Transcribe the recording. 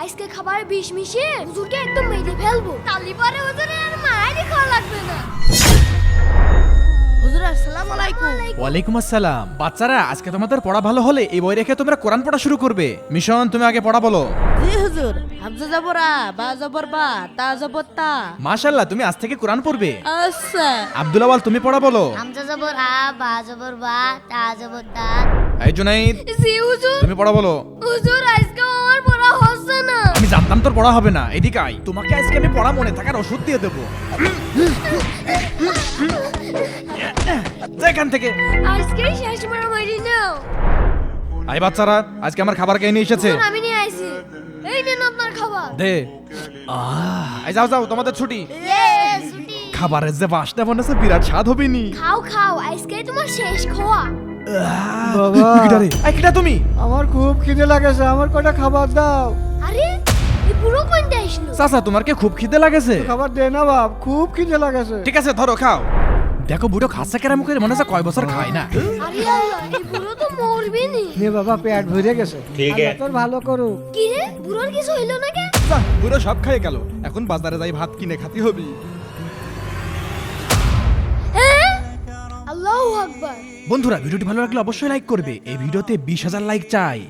আজকে খাবারে বিষ মিশিয়ে হুজুরকে একদম মেরে ফেলবো, তাহলে পরে হুজুরের আর মায়েরই খাওয়া লাগবে না। হুজুর আসসালামু আলাইকুম। ওয়ালাইকুম আসসালাম। বাচ্চারা, আজকে তোমাদের পড়া ভালো হলে এই বই রেখে তোমরা কোরআন পড়া শুরু করবে। মিশন, তুমি আগে পড়া বলো। জি হুজুর। হামজা জবর আ, বা জবর বা, তা জবর তা। মাশাআল্লাহ, তুমি আজ থেকে কোরআন পড়বে। আচ্ছা। আব্দুল আওয়াল, তুমি পড়া বলো। হামজা জবর আ, বা জবর বা, তা জবর তা। এই জুনাইদ, জি হুজুর। তুমি পড়া বলো। হুজুর আজকে আমার পড়া হচ্ছে না। আমি জানতাম তোর পড়া হবে না। এদিকে আয়, তোমাকে আজকে আমি পড়া মনে থাকার ওষুধ দিয়ে দেবো। যা এখান থেকে। আজকেই শেষ মারামারি নাও। আই বাচ্চারা, আজকে আমার খাবার কে নিয়ে এসেছে? হুজুর, আমি নিয়ে আইছি। এই নেন আপনার খাবার। দে। আই যাও যাও, তোমাদের ছুটি। ছুটি। খাবারের যে বাসটা মনে হচ্ছে বিরাট স্বাদ হবে নি। খাও খাও, আজকে তোমার শেষ খাওয়া। বাবা। কিটা তুমি? আমার খুব খিদে লাগেছে, আমার কটা খাবার দাও। আরে এই বুড়ো কোনটা আসলো? চাচা, তোমার কি খুব খিদে লাগেছে? খাবার দে না বাপ, খুব খিদে লাগেছে। ঠিক আছে, ধরো খাও। দেখো বুড়ো খাচ্ছে কেরাম করে, মনে হচ্ছে কয় বছর খায় না। আরে আল্লাহ, এই বুড়ো তো মরবে নি। নে বাবা, পেট ভরে গেছে। আল্লাহ তোর ভালো করুক। কি রে, বুড়োর কিছু হইলো না কে? বাহ, বুড়ো সব খাই গেল, এখন বাজারে যাই ভাত কিনে খাতে হবে। হ্যাঁ? আল্লাহু আকবার। বন্ধুরা, ভিডিওটি ভালো লাগলে অবশ্যই লাইক করবে। এই ভিডিওতে 20,000 লাইক চাই।